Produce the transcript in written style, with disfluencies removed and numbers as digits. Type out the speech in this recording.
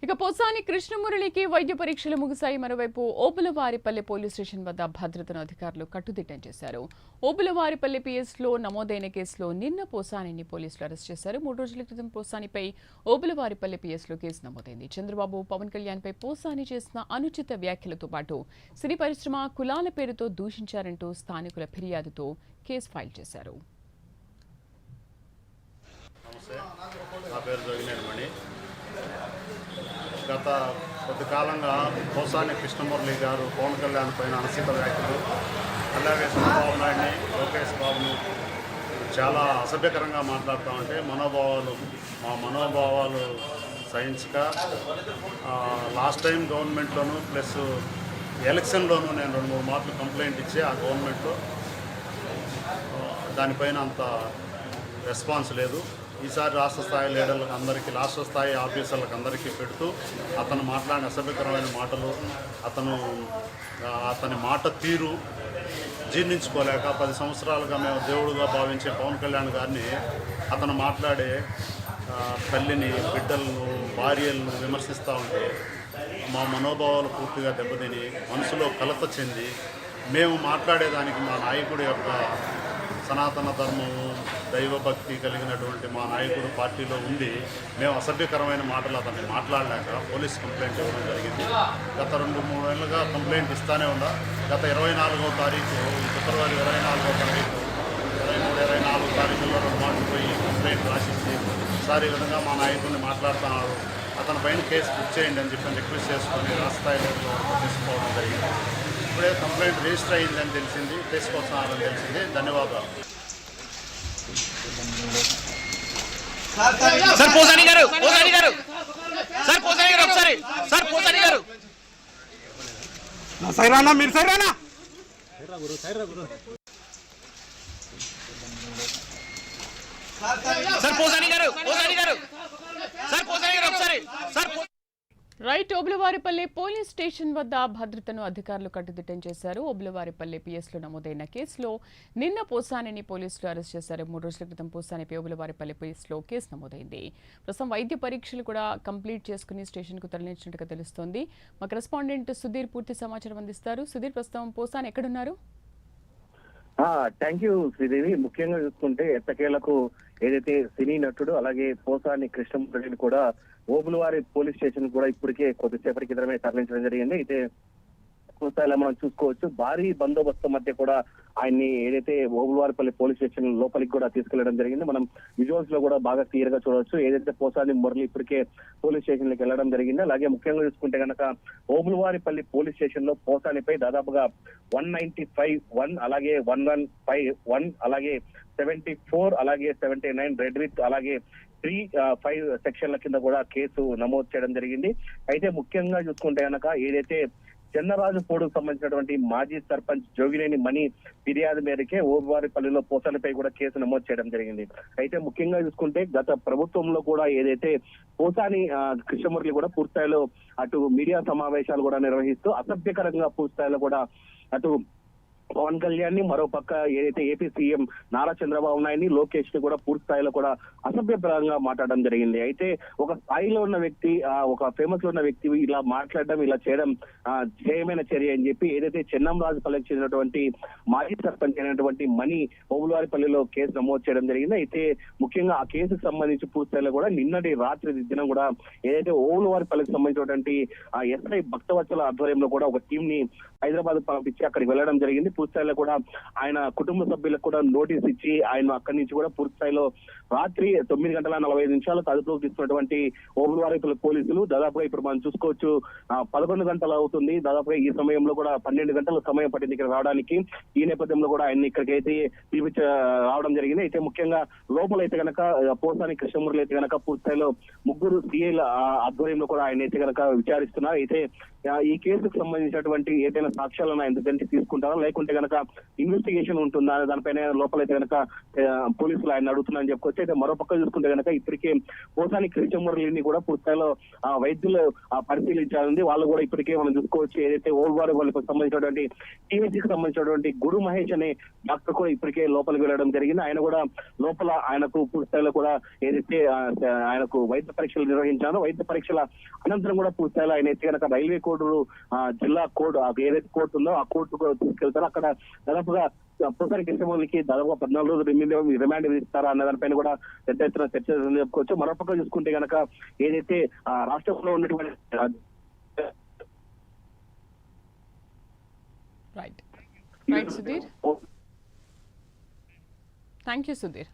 ఇక పోసాని కృష్ణమురళికి వైద్య పరీక్షలు ముగిశాయి. మరోవైపు ఓబులవారిపల్లి పోలీస్ స్టేషన్ వద్ద భద్రతను అధికారులు కట్టుదిట్టం చేశారు. ఓబులవారిపల్లి పిఎస్లో నమోదైన కేసులో నిన్న పోసానిని పోలీసులు అరెస్ట్ చేశారు. 3 రోజుల క్రితం పోసానిపై ఓబులవారిపల్లి పిఎస్లో కేసు నమోదైంది. చంద్రబాబు, పవన్ కళ్యాణ్పై పోసాని చేసిన అనుచిత వ్యాఖ్యలతో పాటు సినీ పరిశ్రమ కులాల పేరుతో దూషించారంటూ స్థానికుల ఫిర్యాదుతో కేసు ఫైల్ చేశారు. గత కొద్ది కాలంగా పోసాని కృష్ణమురళి గారు పవన్ కళ్యాణ్ పైన అనుచిత వ్యాఖ్యలు, అలాగే చంద్రబాబు నాయుడిని, లోకేష్ బాబును చాలా అసభ్యకరంగా మాట్లాడుతూ ఉంటే మా మనోభావాలు సహించక లాస్ట్ టైం గవర్నమెంట్లోనూ ప్లస్ ఎలక్షన్లోనూ నేను 2-3 మార్లు కంప్లైంట్ ఇచ్చి ఆ గవర్నమెంట్లో దానిపైన అంత రెస్పాన్స్ లేదు. ఈసారి రాష్ట్ర స్థాయి లీడర్లకు అందరికీ, రాష్ట్ర స్థాయి ఆఫీసర్లకు అందరికీ పెడుతూ అతను మాట్లాడిన అసభ్యకరమైన మాటలు, అతని మాట తీరు జీర్ణించుకోలేక 10 సంవత్సరాలుగా మేము దేవుడుగా భావించే పవన్ కళ్యాణ్ గారిని అతను మాట్లాడే తల్లిని, బిడ్డలను, భార్యలను విమర్శిస్తూ ఉంటే మా మనోభావాలు పూర్తిగా దెబ్బతిని మనసులో కలత చెంది మేము మాట్లాడేదానికి మా నాయకుడి యొక్క సనాతన ధర్మము, దైవభక్తి కలిగినటువంటి మా నాయకుడు పార్టీలో ఉండి మేము అసభ్యకరమైన మాటలు అతన్ని మాట్లాడలేక పోలీస్ కంప్లైంట్ ఇవ్వడం జరిగింది. గత 2-3 ఏళ్ళుగా కంప్లైంట్ ఇస్తూనే ఉందా. గత 24వ తారీఖు, ఫిబ్రవరి 24వ తారీఖు, 23-24 తారీఖుల్లో 2 మార్లు పోయి కంప్లైంట్ రాసిచ్చి ఈసారి ఈ విధంగా మా నాయకుడిని మాట్లాడుతున్నారు, అతని పైన కేసు బుక్ చేయండి అని చెప్పి రిక్వెస్ట్ చేసుకొని రాష్ట్రాయిలో తీసుకోవడం జరిగింది. ఇప్పుడే కంప్లైంట్ రిజిస్టర్ అయ్యిందని తెలిసింది, తీసుకొస్తున్నారని తెలిసింది. ధన్యవాదాలు. సార్ పోసాని గారు సార్ పోసాని గారు ఒకసారి సార్ పోసాని గారు సైరానా మీరు సైరానా సార్ పోసాని గారు సార్ పోసాని గారు ఒకసారి sir right. Obulavaripalli police station వద్ద భద్రతను అధికారులు కట్టుదిట్టం చేశారు. ఓబులవారిపల్లి పిఎస్లో నమోదైన కేసులో నిన్న పోసానిని పోలీసులు అరెస్ట్ చేశారు. 3 రోజుల క్రితం పోసానిపై ఓబులవారిపల్లి పిఎస్లో కేసు నమోదైంది. ప్రస్తుతం వైద్య పరీక్షలు కూడా కంప్లీట్ చేసుకుని స్టేషన్కు తరలించినట్టుగా తెలుస్తోంది. మా కరెస్పాండెంట్ సుధీర్ పూర్తి సమాచారం అందిస్తారు. సుధీర్, ప్రస్తుతం పోసాని ఎక్కడున్నారు? Thank you Sridevi. ముఖ్యంగా చూసుకుంటే ఎట్టకేలకు ఏదైతే సినీ నటుడు అలాగే పోసాని కృష్ణమురళిని కూడా ఓబులవారి పోలీస్ స్టేషన్ కూడా ఇప్పటికే కొద్దిసేపటి క్రితమే తరలించడం జరిగింది. అయితే స్థాయిలో మనం చూసుకోవచ్చు, భారీ బందోబస్తు మధ్య కూడా ఆయన్ని ఏదైతే ఓబులవారిపల్లి పోలీస్ స్టేషన్ లోపలికి కూడా తీసుకెళ్లడం జరిగింది. మనం విజువల్స్ లో కూడా బాగా క్లియర్ గా చూడవచ్చు. ఏదైతే పోసాని మురళి ఇప్పటికే పోలీస్ స్టేషన్ లోకి వెళ్లడం జరిగింది. అలాగే ముఖ్యంగా చూసుకుంటే కనుక ఓబులవారిపల్లి పోలీస్ స్టేషన్ లో పోసానిపై దాదాపుగా 195(1), అలాగే 115(1), అలాగే 74, అలాగే 79 రెడ్ విత్, అలాగే 3-5 సెక్షన్ల కింద కూడా కేసు నమోదు చేయడం జరిగింది. అయితే ముఖ్యంగా చూసుకుంటే కనుక ఏదైతే చెన్నరాజుపూడుకు సంబంధించినటువంటి మాజీ సర్పంచ్ జోగినేని మణి ఫిర్యాదు మేరకే ఓబులవారిపల్లిలో పోసానిపై కూడా కేసు నమోదు చేయడం జరిగింది. అయితే ముఖ్యంగా చూసుకుంటే గత ప్రభుత్వంలో కూడా ఏదైతే పోసాని కృష్ణమురళి కూడా పూర్తిస్థాయిలో అటు మీడియా సమావేశాలు కూడా నిర్వహిస్తూ అసభ్యకరంగా పూర్తిస్థాయిలో కూడా అటు పవన్ కళ్యాణ్ ని, మరో పక్క ఏదైతే ఏపీ సీఎం నారా చంద్రబాబు నాయుడిని, లోకేష్ ని కూడా పూర్తి స్థాయిలో కూడా అసభ్యపరంగా మాట్లాడడం జరిగింది. అయితే ఒక స్థాయిలో ఉన్న వ్యక్తి, ఒక ఫేమస్ లో ఉన్న వ్యక్తి ఇలా మాట్లాడడం, ఇలా చేయడం ధ్యేయమైన చర్య అని చెప్పి ఏదైతే చెన్నంరాజుపల్లికి చెందినటువంటి మాజీ సర్పంచ్ అయినటువంటి మణి ఓబులవారిపల్లిలో కేసు నమోదు చేయడం జరిగింది. అయితే ముఖ్యంగా ఆ కేసుకు సంబంధించి పూర్తి స్థాయిలో కూడా నిన్నటి రాత్రి దినం కూడా ఏదైతే ఓబులవారిపల్లికి సంబంధించినటువంటి ఎస్ఐ భక్తవత్సల ఆధ్వర్యంలో కూడా ఒక టీం ని హైదరాబాద్ పంపించి అక్కడికి వెళ్లడం జరిగింది. పూర్తి స్థాయిలో కూడా ఆయన కుటుంబ సభ్యులకు కూడా నోటీస్ ఇచ్చి ఆయన అక్కడి నుంచి కూడా పూర్తి స్థాయిలో రాత్రి 9:45 అదుపులోకి తీసుకున్నటువంటి ఓబులవారిపల్లి పోలీసులు దాదాపుగా ఇప్పుడు మనం చూసుకోవచ్చు 11 గంటలు అవుతుంది. దాదాపుగా ఈ సమయంలో కూడా 12 గంటల సమయం పట్టింది ఇక్కడ రావడానికి. ఈ నేపథ్యంలో కూడా ఆయన ఇక్కడికైతే పిలిపించి రావడం జరిగింది. అయితే ముఖ్యంగా లోపలైతే కనుక పోసాని కృష్ణమురళి అయితే కనుక పూర్తి స్థాయిలో 3 సిఐల ఆధ్వర్యంలో కూడా ఆయన అయితే కనుక విచారిస్తున్నారు. అయితే ఈ కేసుకు సంబంధించినటువంటి ఏదైనా సాక్ష్యాలను ఆయన తీసుకుంటారా, లేకుంటే చూసుకుంటే కనుక ఇన్వెస్టిగేషన్ ఉంటుందా అనే దానిపైన లోపలైతే కనుక పోలీసులు ఆయన అడుగుతున్నారని చెప్పుకోవచ్చు. అయితే మరో పక్క చూసుకుంటే కనుక ఇప్పటికే పోసాని కృష్ణమురళిని కూడా పూర్తిస్థాయిలో వైద్యులు పరిశీలించాలని వాళ్ళు కూడా ఇప్పటికే మనం చూసుకోవచ్చు. ఏదైతే ఓల్వారి వాళ్ళకి సంబంధించినటువంటి టీవీసీకి సంబంధించినటువంటి గురు మహేష్ అనే డాక్టర్ కూడా ఇప్పటికే లోపలికి వెళ్ళడం జరిగింది. ఆయన కూడా లోపల ఆయనకు పూర్తిస్థాయిలో కూడా ఏదైతే ఆయనకు వైద్య పరీక్షలు నిర్వహించారో వైద్య పరీక్షల అనంతరం కూడా పూర్తిస్థాయిలో ఆయన అయితే కనుక రైల్వే కోర్టు జిల్లా కోర్టు ఏదైతే కోర్టు ఉందో ఆ కోర్టుకు తీసుకెళ్తారో అక్కడ దాదాపుగా పోసాని కృష్ణమురళికి దాదాపు 14 రోజులు రిమాండ్ విధిస్తారా అన్న దానిపైన కూడా పెద్ద ఎత్తున చర్చ చెప్పుకోవచ్చు. మరోపక్క చూసుకుంటే కనుక ఏదైతే రాష్ట్రంలో ఉన్నటువంటి right Sudheer, thank you Sudheer.